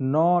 9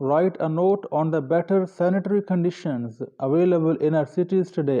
Write a note on the better sanitary conditions available in our cities today.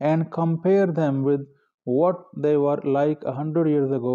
And compare them with what they were like 100 years ago,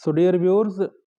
So dear viewers,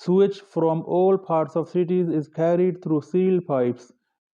Sewage from all parts of cities is carried through sealed pipes,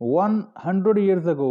100 years ago,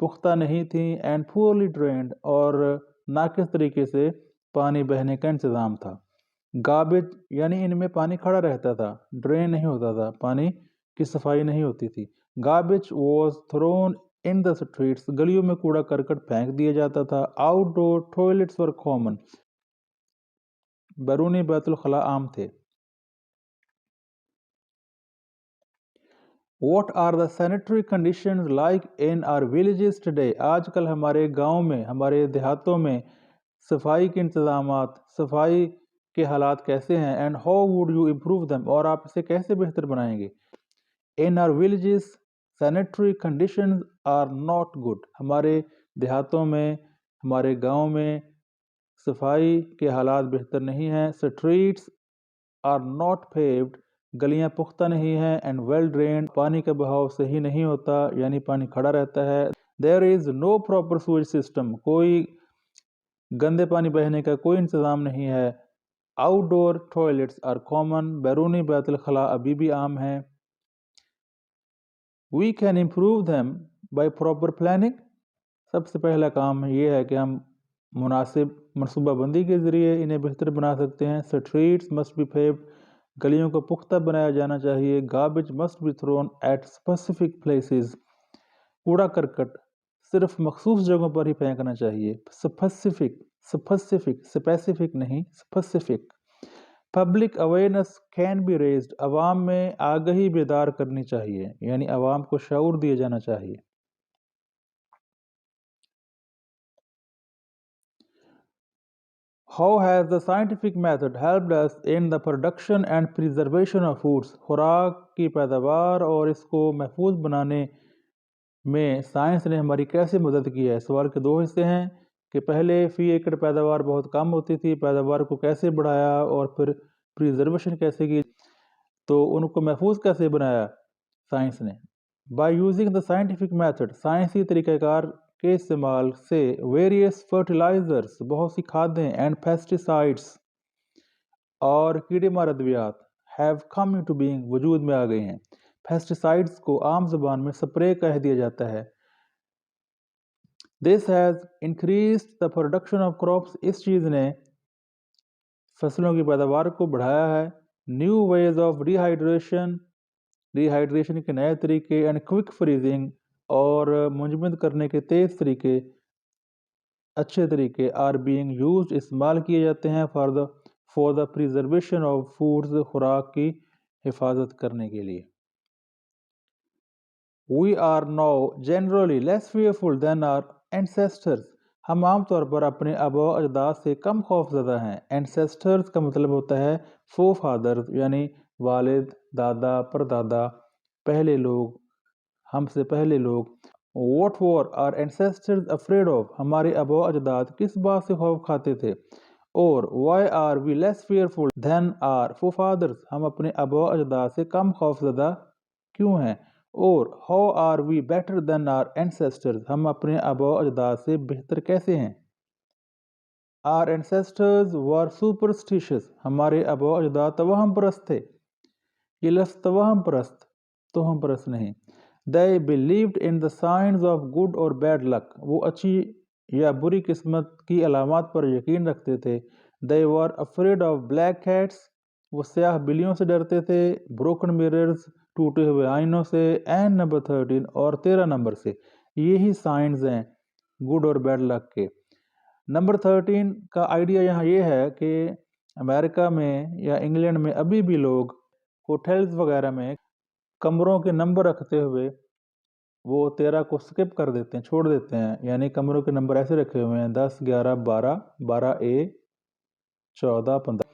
پختہ نہیں تھیں and poorly drained اور ناقص طریقے سے پانی بہنے کا انتظام تھا. گاربیج یعنی ان میں پانی کھڑا رہتا تھا، ڈرین نہیں ہوتا تھا، پانی کی صفائی نہیں ہوتی تھی. Garbage was thrown in the streets, گلیوں میں کوڑا کرکٹ پھینک دیا جاتا تھا. Outdoor toilets were common, بیرونی بیت الخلاء عام تھے. What are the sanitary conditions like in our villages today؟ آج کل ہمارے گاؤں میں، ہمارے دیہاتوں میں صفائی کے انتظامات، صفائی کے حالات کیسے ہیں؟ And how would you improve them, اور آپ اسے کیسے بہتر بنائیں گے؟ In our villages sanitary conditions are not good, ہمارے دیہاتوں میں، ہمارے گاؤں میں صفائی کے حالات بہتر نہیں ہیں. اسٹریٹس آر ناٹ پیوڈ، گلیاں پختہ نہیں ہیں. اینڈ ویل ڈرینڈ، پانی کا بہاؤ صحیح نہیں ہوتا، یعنی پانی کھڑا رہتا ہے. There is no proper sewage system, کوئی گندے پانی بہنے کا کوئی انتظام نہیں ہے. Outdoor toilets are common, بیرونی بیت الخلاء ابھی بھی عام ہیں. We can improve them by proper planning, سب سے پہلا کام یہ ہے کہ ہم مناسب منصوبہ بندی کے ذریعے انہیں بہتر بنا سکتے ہیں. اسٹریٹس مسٹ بی پیوڈ، گلیوں کو پختہ بنایا جانا چاہیے. Garbage must be thrown at specific places, کوڑا کرکٹ صرف مخصوص جگہوں پر ہی پھینکنا چاہیے. اسپیسیفک نہیں، specific. Public awareness can be raised, عوام میں آگہی بیدار کرنی چاہیے، یعنی عوام کو شعور دیا جانا چاہیے. How has the scientific method helped us in the production and preservation of foods؟ خوراک کی پیداوار اور اس کو محفوظ بنانے میں سائنس نے ہماری کیسے مدد کی ہے؟ سوال کے دو حصے ہیں کہ پہلے فی ایکڑ پیداوار بہت کم ہوتی تھی، پیداوار کو کیسے بڑھایا، اور پھر پریزرویشن کیسے کی، تو ان کو محفوظ کیسے بنایا سائنس نے؟ By using the scientific method, سائنسی طریقہ کار کے استعمال سے. ویریس فرٹیلائزرس، بہت سی کھادیں. اینڈ پیسٹیسائڈس، اور کیڑے مار ادویات. ہیو کم انٹو بینگ، وجود میں آ گئے ہیں. پیسٹیسائڈس کو عام زبان میں سپرے کہہ دیا جاتا ہے. This has increased the production of crops, اس چیز نے فصلوں کی پیداوار کو بڑھایا ہے. نیو ویز آف ریہائیڈریشن کے نئے طریقے. اینڈ کوئک فریزنگ، اور منجمد کرنے کے تیز طریقے، اچھے طریقے. آر بینگ یوزڈ، استعمال کیے جاتے ہیں. For the preservation of foods, خوراک کی حفاظت کرنے کے لیے. We are now generally less fearful than our ancestors, ہم عام طور پر اپنے آباء و اجداد سے کم خوف زدہ ہیں. اینسیسٹرز کا مطلب ہوتا ہے فور فادرز، یعنی والد، دادا، پردادا، پہلے لوگ، ہم سے پہلے لوگ. What were our ancestors afraid of, ہمارے آباء و اجداد کس بات سے خوف کھاتے تھے. اور why are we less fearful than our forefathers, ہم اپنے آباء و اجداد سے کم خوف زدہ کیوں ہیں. اور how are we better than our ancestors, ہم اپنے آباء و اجداد سے بہتر کیسے ہیں. آر اینسیسٹرز ور سپرسٹیشس، ہمارے آباء و اجداد توہم پرست تھے. یہ لفظ توہم پرست نہیں. They believed in the signs of good or bad luck، وہ اچھی یا بری قسمت کی علامات پر یقین رکھتے تھے. They were afraid of black cats، وہ سیاہ بلیوں سے ڈرتے تھے. broken mirrors، ٹوٹے ہوئے آئینوں سے. and number 13، اور 13 نمبر سے. یہی سائنز ہیں گڈ اور بیڈ لک کے. نمبر 13 کا آئیڈیا یہاں یہ ہے کہ امریکہ میں یا انگلینڈ میں ابھی بھی لوگ ہوٹلز وغیرہ میں کمروں کے نمبر رکھتے ہوئے وہ 13 کو سکپ کر دیتے ہیں، چھوڑ دیتے ہیں. یعنی کمروں کے نمبر ایسے رکھے ہوئے ہیں 10 11 12 12A 14 15.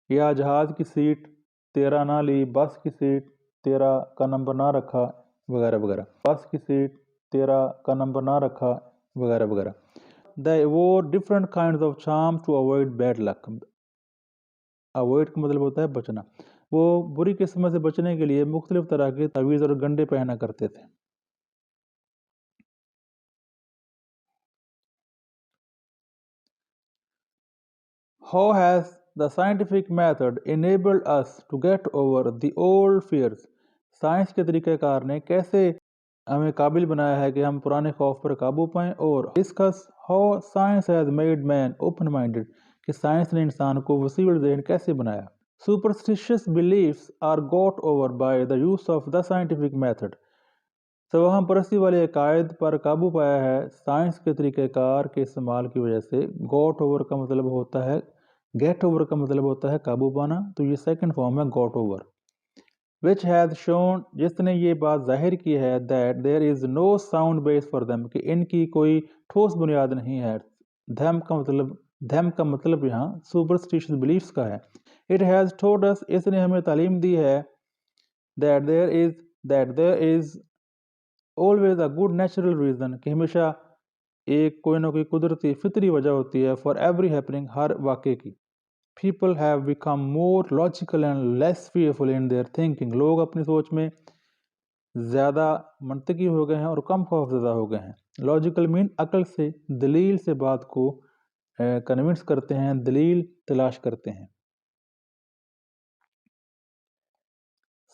یا جہاز کی سیٹ 13 نہ لی، بس کی سیٹ 13 کا نمبر نہ رکھا، وغیرہ وغیرہ. بس کی سیٹ 13 کا نمبر نہ رکھا، وغیرہ وغیرہ. They wore different kinds of charms to avoid bad luck. Avoid کا مطلب ہوتا ہے بچنا. وہ بری قسمت سے بچنے کے لیے مختلف طرح کے تعویذ اور گنڈے پہنا کرتے تھے. How has the scientific method enabled us to get over the old fears؟ Science کے طریقہ کار نے کیسے ہمیں قابل بنایا ہے کہ ہم پرانے خوف پر قابو پائیں، اور discuss how science has made man open minded, کہ سائنس نے انسان کو وسیع ذہن کیسے بنایا۔ Superstitious beliefs are got over by the use of the scientific method۔ توہم پرستی والے عقائد پر قابو پایا ہے سائنس کے طریقہ کار کے استعمال کی وجہ سے۔ گوٹ اوور کا مطلب ہوتا ہے گیٹ اوور کا مطلب ہوتا ہے قابو پانا، تو یہ سیکنڈ فارم ہے گوٹ اوور۔ which has shown، جس نے یہ بات ظاہر کی ہے that there is no sound base for them، کہ ان کی کوئی ٹھوس بنیاد نہیں ہے۔ them کا مطلب یہاں superstitious beliefs کا ہے۔ it has taught us، اس نے ہمیں تعلیم دی ہے that there is always a good natural reason، کہ ہمیشہ ایک کوئی نہ کوئی قدرتی فطری وجہ ہوتی ہے for every happening، ہر واقعے کی۔ people have become more logical and less fearful in their thinking، لوگ اپنی سوچ میں زیادہ منطقی ہو گئے ہیں اور کم خوف زدہ ہو گئے ہیں۔ لاجیکل مین عقل سے، دلیل سے بات کو کنونس کرتے ہیں، دلیل تلاش کرتے ہیں۔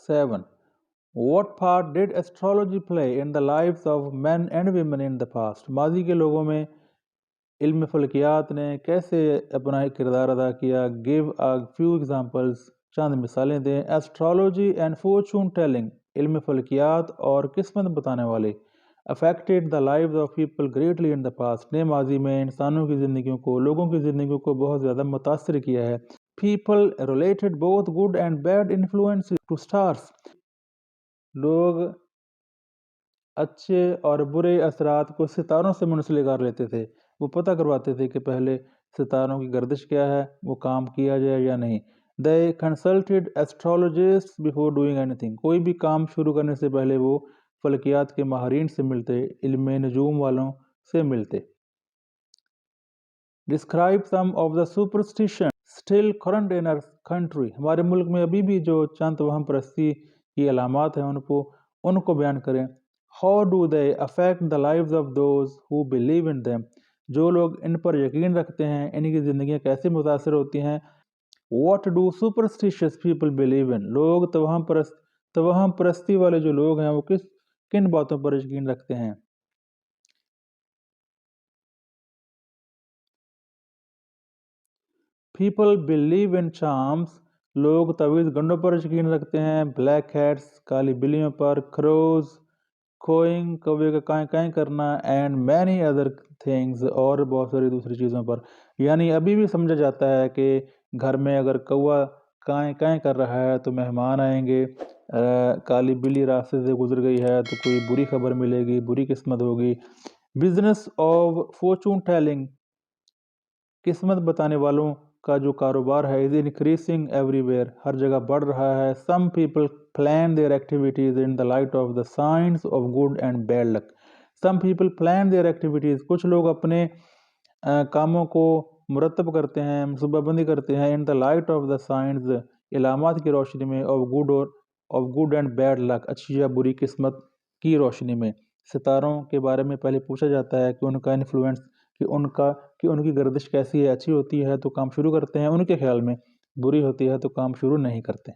7. What part did astrology play in the lives of men and women in the past؟ ماضی کے لوگوں میں علم فلکیات نے کیسے اپنا کردار ادا کیا؟ Give a few examples، چند مثالیں دیں۔ Astrology and fortune telling، علم فلکیات اور قسمت بتانے والے affected the lives of people greatly in the past، نے ماضی میں انسانوں کی زندگیوں کو، لوگوں کی زندگیوں کو بہت زیادہ متاثر کیا ہے۔ People related both good and bad influences to stars، لوگ اچھے اور برے اثرات کو ستاروں سے منسلک کر لیتے تھے، وہ پتہ کرواتے تھے کہ پہلے ستاروں کی گردش کیا ہے، وہ کام کیا جائے یا نہیں۔ They consulted astrologists before doing anything، کوئی بھی کام شروع کرنے سے پہلے وہ فلکیات کے ماہرین سے ملتے، علم نجوم والوں سے ملتے۔ Describe some of the superstition still current in our country، ہمارے ملک میں ابھی بھی جو چند توہم پرستی کی علامات ہیں ان کو بیان کریں۔ How do they affect the lives of those who believe in them، جو لوگ ان پر یقین رکھتے ہیں ان کی زندگیاں کیسے متاثر ہوتی ہیں۔ What do superstitious people believe in، لوگ توہم پرستی والے جو لوگ ہیں وہ کن باتوں پر یقین رکھتے ہیں۔ People believe in charms، لوگ تعویذ گنڈوں پر یقین رکھتے ہیں۔ Black hats، کالی بلیوں پر۔ Crows، crowing، کوے کا کائیں کائیں کرنا۔ And many other things، اور بہت ساری دوسری چیزوں پر۔ یعنی ابھی بھی سمجھا جاتا ہے کہ گھر میں اگر کوا کائیں کائیں کر رہا ہے تو مہمان آئیں گے، کالی بلی راستے سے گزر گئی ہے تو کوئی بری خبر ملے گی، بری قسمت ہوگی۔ Business of fortune telling، قسمت بتانے والوں کا جو کاروبار ہے is increasing everywhere، ہر جگہ بڑھ رہا ہے۔ Some people plan their activities in the light of the signs of good and bad luck۔ Some people plan their activities، کچھ لوگ اپنے کاموں کو مرتب کرتے ہیں، منصوبہ بندی کرتے ہیں in the light of the signs، علامات کی روشنی میں، of good and bad luck، اچھی یا بری قسمت کی روشنی میں۔ ستاروں کے بارے میں پہلے پوچھا جاتا ہے کہ ان کا انفلوئنس، کہ ان کی گردش کیسی ہے، اچھی ہوتی ہے تو کام شروع کرتے ہیں، ان کے خیال میں بری ہوتی ہے تو کام شروع نہیں کرتے۔